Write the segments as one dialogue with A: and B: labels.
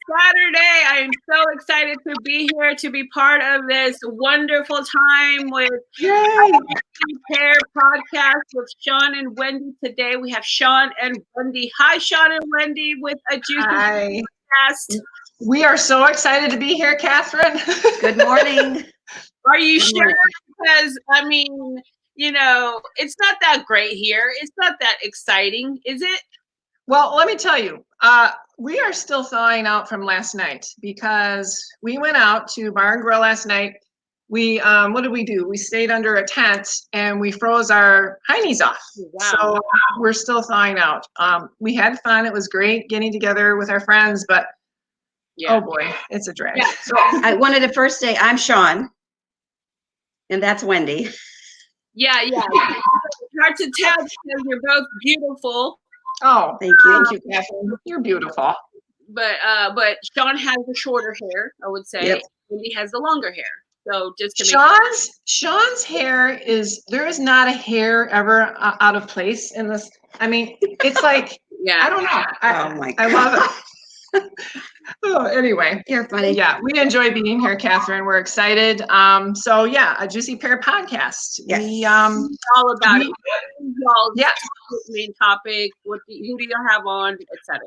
A: Saturday. I am so excited to be here to be part of this wonderful time with Pear podcast with Shawn and Wendy. Today we have Shawn and Wendy. Hi, Shawn and Wendy with a juicy podcast.
B: We are so excited to be here, Catherine.
C: Good morning.
A: Are you sure? Because, I mean, you know, it's not that great here. It's not that exciting, is it?
B: Well, let me tell you, we are still thawing out from last night because we went out to Bar and Grill last night. We, what did we do? We stayed under a tent and we froze our heinies off.
A: Wow.
B: So we're still thawing out. We had fun. It was great getting together with our friends, but oh boy, it's a drag.
A: Yeah.
C: So I wanted to first say I'm Shawn, and that's Wendy.
A: Yeah. It's hard to tell because you're both beautiful.
B: Oh,
C: Thank you.
B: Thank you, Catherine. You're beautiful.
A: But Shawn has the shorter hair, I would say.
C: Yep.
A: Wendy has the longer hair. So just to
B: Shawn's hair there is not a hair ever out of place in this. I mean, it's like, I don't know.
C: Oh my God.
B: I love it. Oh, anyway.
C: You're funny.
B: Yeah, we enjoy being here, Catherine. We're excited. So yeah, a Juicy Pear podcast.
C: Yes.
B: We
A: all about it.
B: Yeah.
A: Main topic, who do you have on, etc.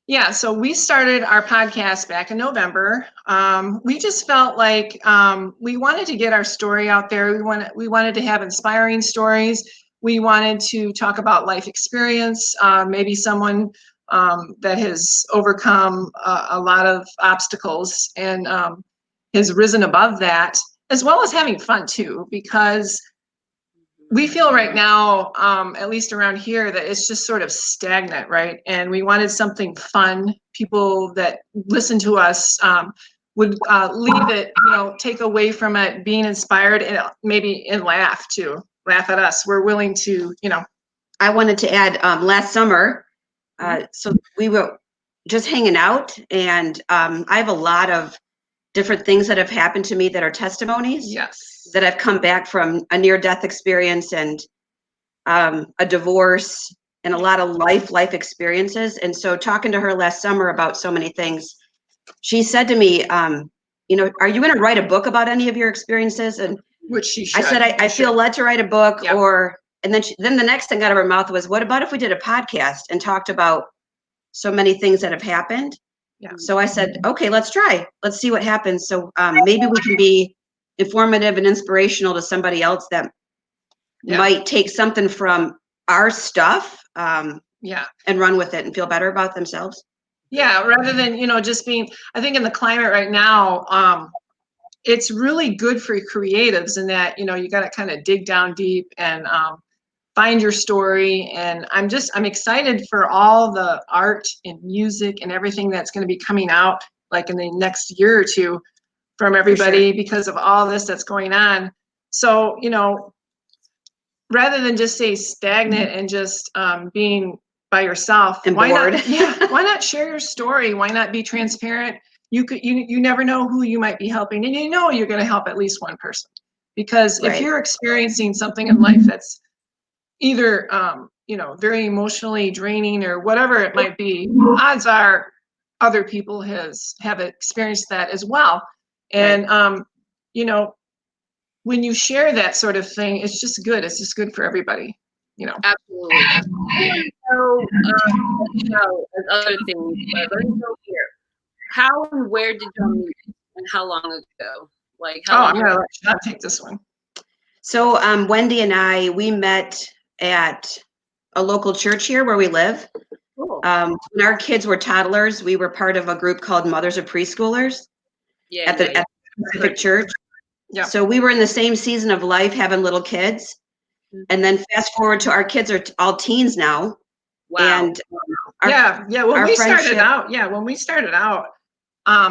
B: Yeah, so we started our podcast back in November. We just felt like we wanted to get our story out there. We wanted to have inspiring stories. We wanted to talk about life experience, maybe someone that has overcome a lot of obstacles and has risen above that, as well as having fun too, because we feel right now, at least around here, that it's just sort of stagnant, right? And we wanted something fun. People that listen to us would leave it, take away from it, being inspired and maybe laugh too. Laugh at us. We're willing to,
C: I wanted to add last summer, so we were just hanging out, and I have a lot of different things that have happened to me that are testimonies.
B: Yes.
C: That I've come back from a near-death experience and a divorce and a lot of life experiences. And so talking to her last summer about so many things, she said to me, are you going to write a book about any of your experiences? And
B: which she should.
C: I said, I feel led to write a book.
B: Yep.
C: And then the next thing out of her mouth was, what about if we did a podcast and talked about so many things that have happened?
B: Yeah.
C: So I said, okay, let's try. Let's see what happens. So maybe we can be informative and inspirational to somebody else that might take something from our stuff and run with it and feel better about themselves.
B: Yeah, rather than, just being, I think in the climate right now, it's really good for creatives in that, you got to kind of dig down deep and find your story. And I'm excited for all the art and music and everything that's going to be coming out like in the next year or two from everybody because of all this that's going on. So, rather than just say stagnant and just being by yourself,
C: and
B: why
C: bored.
B: not? Why not share your story? Why not be transparent? You never know who you might be helping, and you're going to help at least one person. Because if you're experiencing something in life that's either very emotionally draining or whatever it might be, odds are other people have experienced that as well. And when you share that sort of thing, it's just good. It's just good for everybody.
A: Absolutely. So, as other things, let me go here. How and where did you meet, and how long ago? Like, how long
B: I'm gonna let Shawn take this one.
C: So, Wendy and we met at a local church here where we live.
A: Cool.
C: When our kids were toddlers, we were part of a group called Mothers of Preschoolers at the Pacific Church.
B: Yeah.
C: So we were in the same season of life, having little kids, and then fast forward to our kids are all teens now.
A: Wow.
C: And
B: when we started out,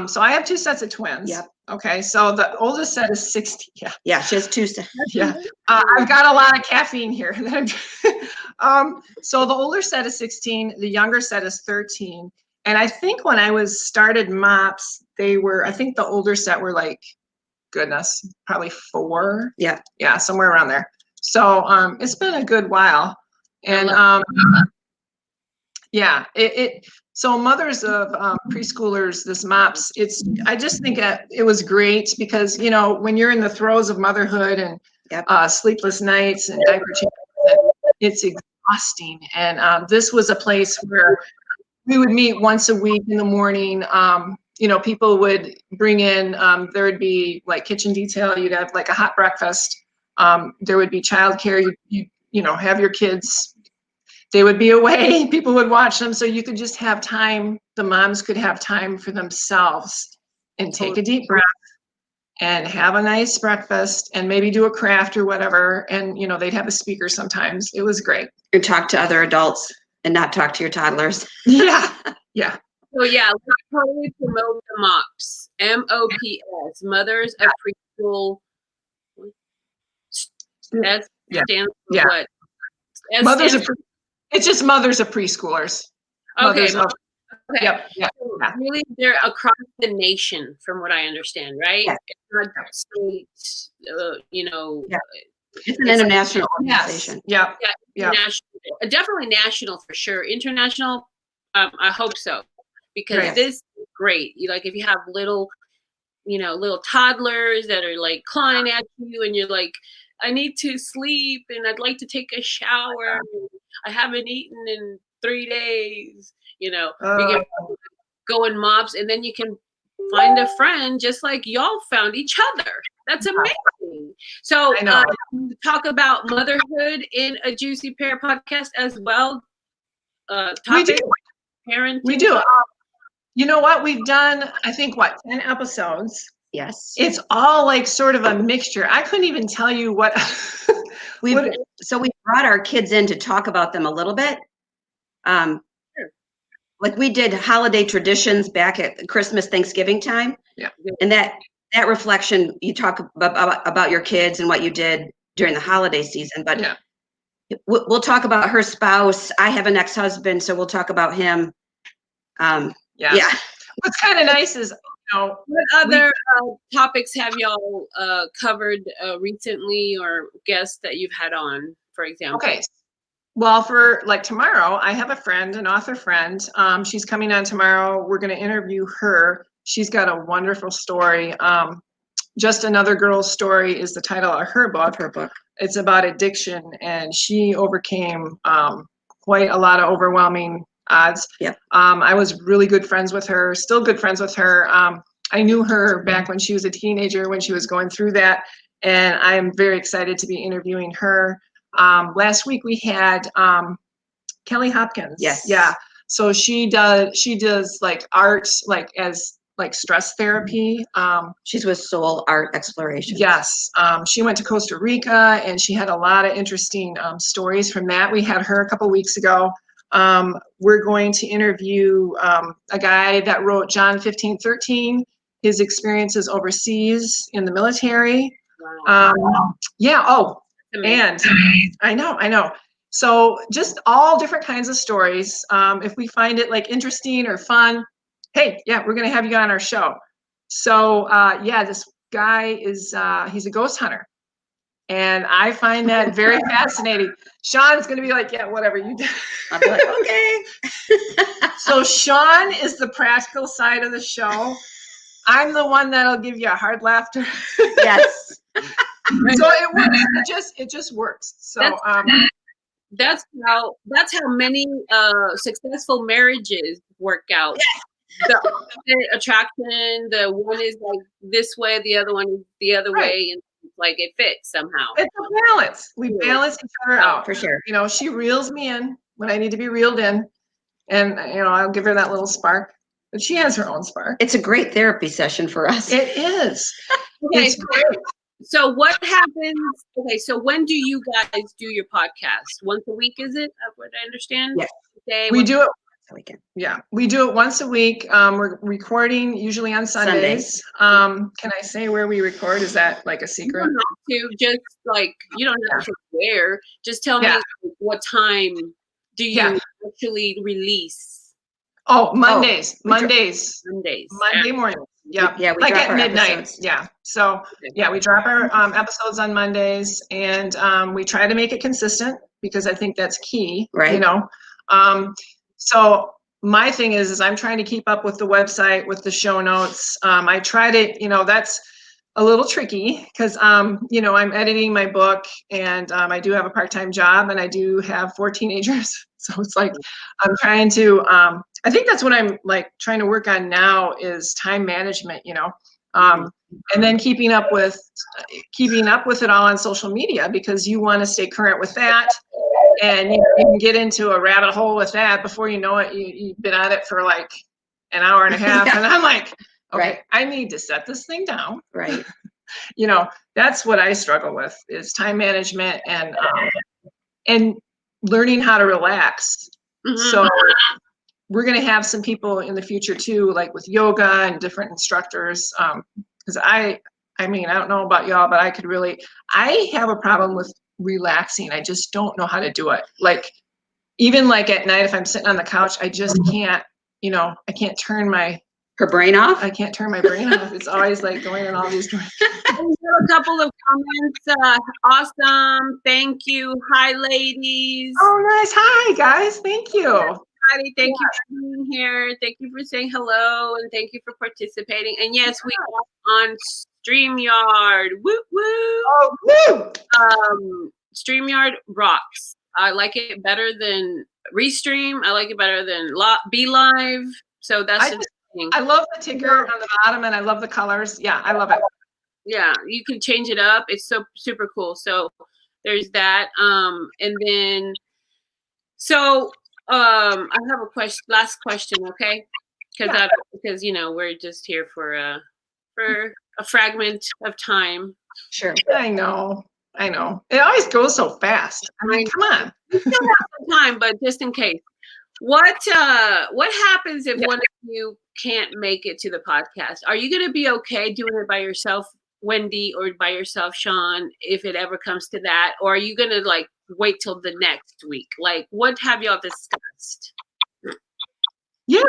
B: so I have two sets of twins.
C: Yep.
B: Okay, so the oldest set is 16.
C: Yeah, she has two sets.
B: Yeah. I've got a lot of caffeine here. So the older set is 16, the younger set is 13. And I think when I started MOPS, I think the older set were like, goodness, probably 4.
C: Yeah.
B: Yeah, somewhere around there. So it's been a good while. And Yeah, so mothers of preschoolers, this MOPS, I just think it was great because, when you're in the throes of motherhood and sleepless nights and diaper changes, it's exhausting. And this was a place where we would meet once a week in the morning. People would bring in, there would be like kitchen detail, you'd have like a hot breakfast. There would be childcare, you have your kids. They would be away, people would watch them, so you could just have time, the moms could have time for themselves and take a deep breath and have a nice breakfast and maybe do a craft or whatever. And, they'd have a speaker sometimes. It was great.
C: And talk to other adults and not talk to your toddlers.
B: Yeah, yeah.
A: So yeah, let's totally promote the MOPS, MOPS, Mothers of Preschool. S stands for what?
B: Mothers of It's just mothers of preschoolers.
A: Okay.
B: Okay. Yep. Yeah.
A: Really, they're across the nation, from what I understand, right?
C: Yeah.
A: It's not states,
C: Yeah. It's an international organization.
B: Yes.
A: Yeah. Definitely national for sure. International, I hope so, because this is great. Like if you have little toddlers that are like clawing at you, and you're like, I need to sleep and I'd like to take a shower. I haven't eaten in 3 days. You can go in MOPS, and then you can find a friend just like y'all found each other. That's amazing. So talk about motherhood in a Juicy Pear podcast as well.
B: We do.
A: Parenting.
B: We do. You know what? We've done, I think, 10 episodes.
C: Yes.
B: It's all like sort of a mixture. I couldn't even tell you what.
C: So we brought our kids in to talk about them a little bit. Like we did holiday traditions back at Christmas, Thanksgiving time.
B: Yeah.
C: And that reflection, you talk about your kids and what you did during the holiday season. But we'll talk about her spouse. I have an ex-husband, so we'll talk about him. Yeah.
B: What's kind of nice is,
A: what other topics have y'all covered recently, or guests that you've had on, for example?
B: Okay. Well, for like tomorrow, I have a friend, an author friend. She's coming on tomorrow. We're going to interview her. She's got a wonderful story. Just Another Girl's Story is the title of her book. It's about addiction, and she overcame quite a lot of overwhelming odds.
C: Yeah.
B: I was really good friends with her, still good friends with her. I knew her back when she was a teenager, when she was going through that, and I am very excited to be interviewing her. Last week we had Kelly Hopkins.
C: Yes.
B: Yeah. So she does like art, like as like stress therapy.
C: She's with Soul Art Exploration.
B: Yes. She went to Costa Rica, and she had a lot of interesting stories from that. We had her a couple weeks ago. We're going to interview a guy that wrote John 15:13, his experiences overseas in the military.
A: Wow.
B: Yeah. Oh, and I know. So just all different kinds of stories. If we find it like interesting or fun, hey, yeah, we're going to have you on our show. So this guy is, he's a ghost hunter. And I find that very fascinating. Shawn's going to be like, yeah, whatever you do.
C: I'll be like, okay.
B: So Shawn is the practical side of the show. I'm the one that'll give you a hard laughter.
C: Yes.
B: So it works. It just works. So
A: that's how many successful marriages work out. Yeah. The attraction, the one is like this way, the other one is the other way, and like it fits somehow.
B: It's a balance. We balance each other out.
C: For sure.
B: She reels me in when I need to be reeled in, and I'll give her that little spark. But she has her own spark.
C: It's a great therapy session for us.
B: It is.
A: Okay.
B: It's great.
A: So what happens? Okay, so when do you guys do your podcast? Once a week, is it? What I understand.
C: Yes.
B: We do it.
C: Weekend.
B: Yeah, we do it once a week. We're recording usually on Sundays. Can I say where we record? Is that like a secret?
A: You don't have to. Just like you don't have to where. Just tell me what time do you actually release?
B: Oh, Mondays. Monday morning. Yeah.
C: Yeah.
B: Like at midnight. Episodes. Yeah. So we drop our episodes on Mondays, and we try to make it consistent because I think that's key.
C: Right.
B: So my thing is I'm trying to keep up with the website, with the show notes. I try to, that's a little tricky because, I'm editing my book, and I do have a part-time job, and I do have 4 teenagers. So it's like I'm trying to, I think that's what I'm like trying to work on now is time management, and then keeping up with it all on social media, because you want to stay current with that. And you can get into a rabbit hole with that before you know it. You've been at it for like an hour and a half.
C: Yeah.
B: And I'm like, okay,
C: Right.
B: I need to set this thing down.
C: Right.
B: That's what I struggle with is time management and learning how to relax.
A: Mhm.
B: So we're going to have some people in the future too, like with yoga and different instructors. Because I don't know about y'all, but I have a problem with relaxing. I just don't know how to do it. Like, even like at night, if I'm sitting on the couch, I just can't, I can't turn my
C: brain off.
B: brain off. It's always like going in all these directions.
A: We have a couple of comments. Awesome. Thank you. Hi, ladies.
B: Oh, nice. Hi, guys. Thank you.
A: Thank you for being here. Thank you for saying hello, and thank you for participating. And yes, we are on StreamYard. Woo woo.
B: Oh, woo!
A: StreamYard rocks. I like it better than Restream. I like it better than Be Live. So that's the thing.
B: I love the ticker on the bottom, and I love the colors. Yeah, I love it.
A: Yeah, you can change it up. It's so super cool. So there's that. And then I have a last question, okay? Because we're just here for a fragment of time.
C: Sure.
B: I know. It always goes so fast. I mean, come on.
A: We still have some time, but just in case. What happens if one of you can't make it to the podcast? Are you going to be okay doing it by yourself, Wendy, or by yourself, Shawn, if it ever comes to that? Or are you going to like wait till the next week? Like, what have y'all discussed?
B: Yeah,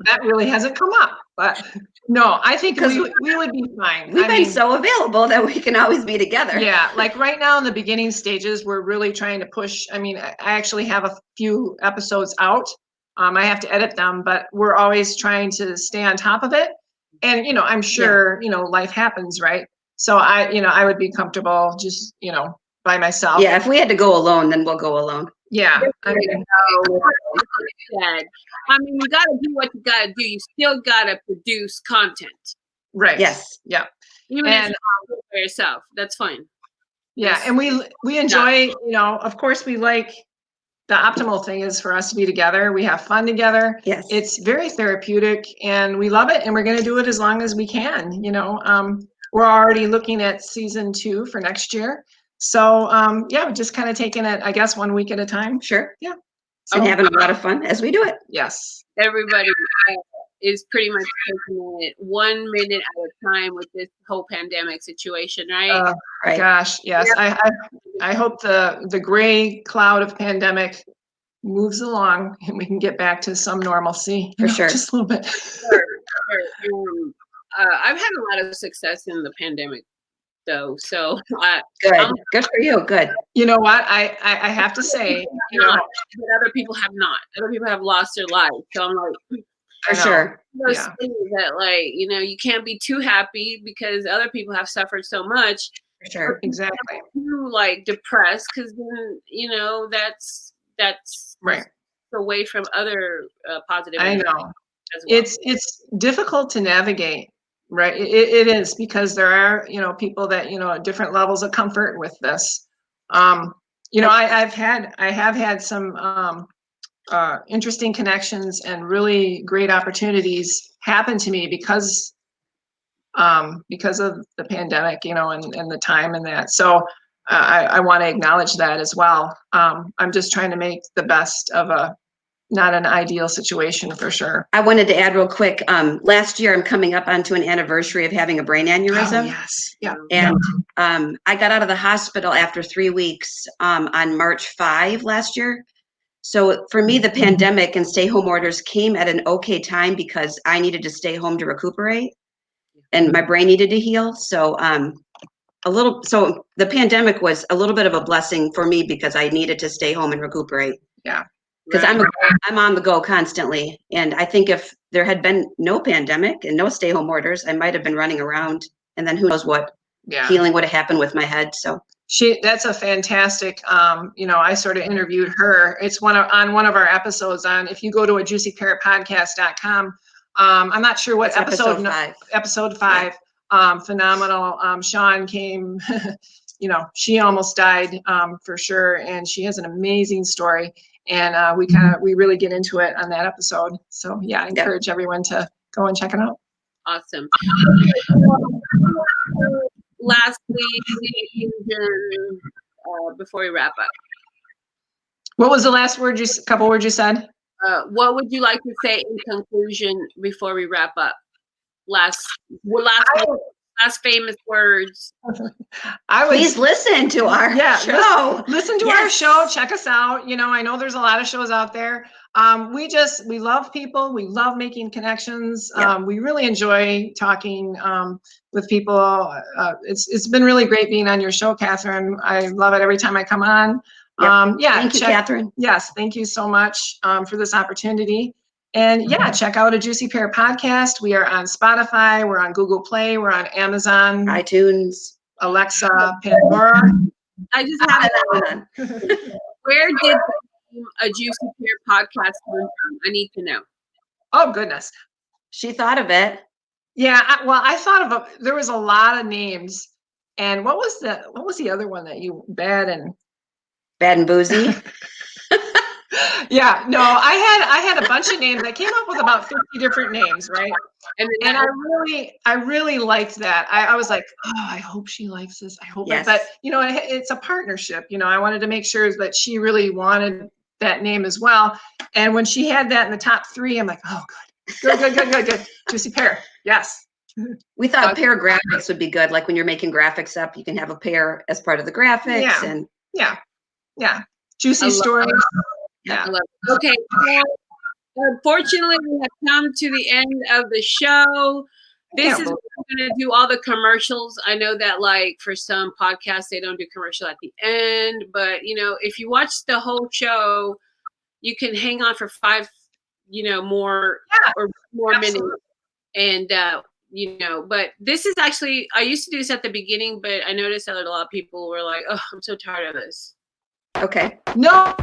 B: that really hasn't come up, but no, I think we would be fine.
C: We've been so available that we can always be together.
B: Yeah, like right now in the beginning stages, we're really trying to push. I mean, I actually have a few episodes out. I have to edit them, but we're always trying to stay on top of it. And, I'm sure, life happens, right? So I would be comfortable just, by myself.
C: Yeah, if we had to go alone, then we'll go alone.
B: Yeah.
A: You got to do what you got to do. You still got to produce content.
B: Right.
C: Yes.
B: Yeah.
A: Even if you're by yourself, that's fine.
B: Yeah. And we enjoy, of course we like, the optimal thing is for us to be together. We have fun together.
C: Yes.
B: It's very therapeutic and we love it. And we're going to do it as long as we can, we're already looking at season 2 for next year. So, we're just kind of taking it, I guess, 1 week at a time.
C: Sure.
B: Yeah.
C: And having a lot of fun as we do it.
B: Yes.
A: Everybody is pretty much taking it 1 minute at a time with this whole pandemic situation, right?
C: Right.
B: Gosh, yes. Yep. I hope the gray cloud of pandemic moves along and we can get back to some normalcy.
C: For sure.
B: Just a little bit.
A: Sure. I've had a lot of success in the pandemic, though. So
C: good for you. Good.
B: You know what? I have to say,
A: but other people have not. Other people have lost their lives. So I'm like,
C: for sure.
A: Those things that you can't be too happy because other people have suffered so much.
C: For sure.
B: Exactly.
A: Too depressed because then that's
B: right
A: away from other positive.
B: I know. As well. It's difficult to navigate. Right. It is because there are, people that, different levels of comfort with this. I have had some interesting connections and really great opportunities happen to me because of the pandemic, and the time and that. So I want to acknowledge that as well. I'm just trying to make the best of not an ideal situation for sure.
C: I wanted to add real quick. Last year, I'm coming up onto an anniversary of having a brain aneurysm.
B: Oh, yes. Yeah.
C: And I got out of the hospital after 3 weeks on March 5 last year. So for me, the pandemic and stay-home orders came at an okay time because I needed to stay home to recuperate, and my brain needed to heal. So the pandemic was a little bit of a blessing for me because I needed to stay home and recuperate.
B: Yeah.
C: because I'm on the go constantly. And I think if there had been no pandemic and no stay-home orders, I might have been running around, and then who knows what healing would have happened with my head. So
B: that's a fantastic, I sort of interviewed her. It's on one of our episodes on, if you go to ajuicypearpodcast.com, I'm not sure what episode 5. Episode 5. Yeah. Phenomenal. Shawn came, she almost died, for sure. And she has an amazing story. And we really get into it on that episode. So yeah, I encourage everyone to go and check it out.
A: Awesome. Lastly, before we wrap up,
B: what was the last couple words you said?
A: What would you like to say in conclusion before we wrap up? Last famous words.
C: Please listen to our show.
B: Listen to our show. Check us out. I know there's a lot of shows out there. We love people. We love making connections. We really enjoy talking with people. It's been really great being on your show, Katherine. I love it every time I come on.
C: Thank you, Katherine.
B: Yes, thank you so much for this opportunity. And check out A Juicy Pear Podcast. We are on Spotify. We're on Google Play. We're on Amazon,
C: iTunes,
B: Alexa, Pandora.
A: I just have it. Where did A Juicy Pear Podcast come from? I need to know.
B: Oh goodness,
C: she thought of it.
B: Yeah, I thought of there was a lot of names. And what was the other one that you Bad and Boozy? Yeah, no, I had a bunch of names. I came up with about 50 different names, right? And I really liked that. I was like, oh, I hope she likes this. I hope it. But it's a partnership. I wanted to make sure that she really wanted that name as well. And when she had that in the top 3, I'm like, oh, good. Juicy Pear. Yes.
C: We thought Pear graphics would be good. Like when you're making graphics up, you can have a pear as part of the graphics. And
B: juicy stories.
A: Yeah. Okay. Well, unfortunately, we have come to the end of the show. This is when we're going to do all the commercials. I know that, like, for some podcasts, they don't do commercial at the end. But, if you watch the whole show, you can hang on for 5, more minutes. And, but this is actually, I used to do this at the beginning, but I noticed that a lot of people were like, oh, I'm so tired of this.
C: Okay.
B: No.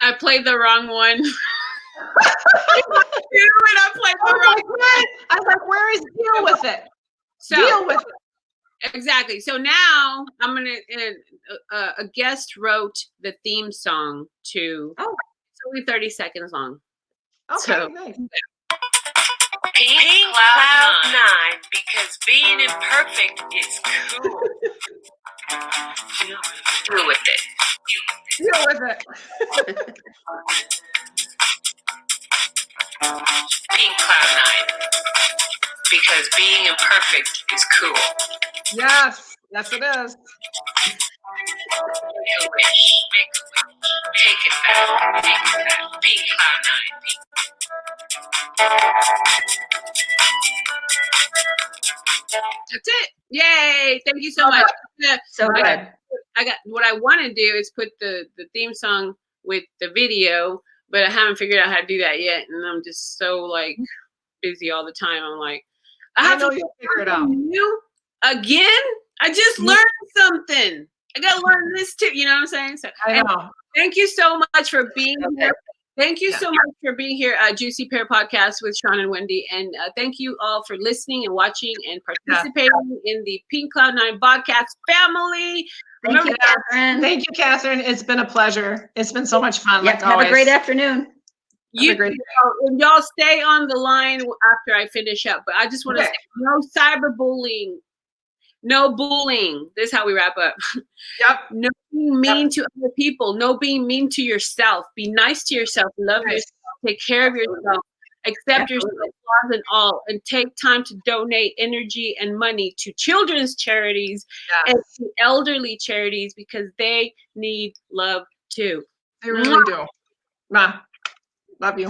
A: I played the wrong one. I played the wrong one.
B: I was like, where is deal with it? Deal with it.
A: Exactly. So now I'm going to, a guest wrote the theme song to, it's only 30 seconds long.
B: Okay, nice.
D: Pink Cloud 9, because being imperfect is cool. Deal with it.
B: Deal with it.
D: Pink Cloud 9, because being imperfect is cool.
B: Yes, it is.
D: Make a wish. Take it back. Pink Cloud 9.
A: That's it. Yay. Thank you so much.
C: So good.
A: I got what I want to do is put the theme song with the video, but I haven't figured out how to do that yet. And I'm just so busy all the time. I'm like, I have to
B: figure it out.
A: You again? I just learned something. I got to learn this too. You know what I'm saying? So
B: I know.
A: Thank you so much for being here. Thank you so much for being here at Juicy Pear Podcast with Shawn and Wendy. And thank you all for listening and watching and participating in the Pink Cloud 9 podcast family.
C: Thank you, Katherine.
B: Thank you, Katherine. It's been a pleasure. It's been so much fun.
C: Have a great afternoon.
B: Have a great day.
A: And y'all stay on the line after I finish up. But I just want to say, no cyberbullying, no bullying. This is how we wrap up.
B: Yep.
A: No being mean to other people. No being mean to yourself. Be nice to yourself. Love yourself. Take care of yourself. Accept yourself, flaws and all, and take time to donate energy and money to children's charities and to elderly charities because they need love too.
B: They really do. Ma, love you.